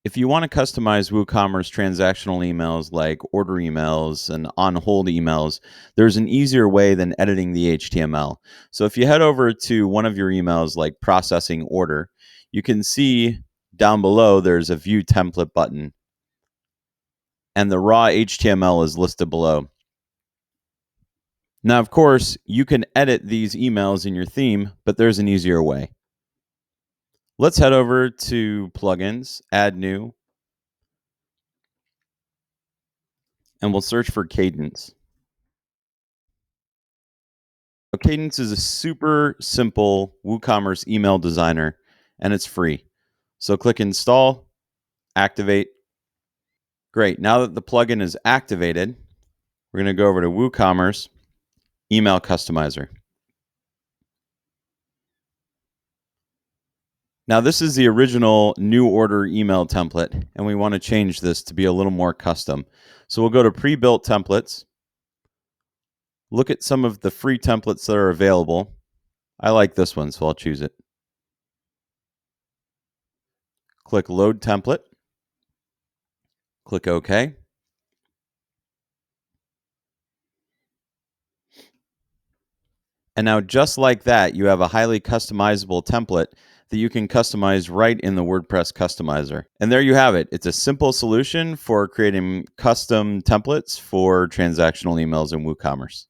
If you want to customize WooCommerce transactional emails like order emails and on hold emails, there's an easier way than editing the HTML. So if you head over to one of your emails like processing order, you can see down below there's a view template button and the raw HTML is listed below. Now, of course, you can edit these emails in your theme, but there's an easier way. Let's head over to plugins, add new, and we'll search for Cadence. Cadence is a super simple WooCommerce email designer, and it's free. So click Install, Activate. Great. Now that the plugin is activated, we're going to go over to WooCommerce Email Customizer. Now this is the original new order email template, and we want to change this to be a little more custom. So we'll go to Pre-Built Templates, look at some of the free templates that are available. I like this one, so I'll choose it. Click Load Template. Click OK. And now just like that, you have a highly customizable template that you can customize right in the WordPress customizer. And there you have it. It's a simple solution for creating custom templates for transactional emails in WooCommerce.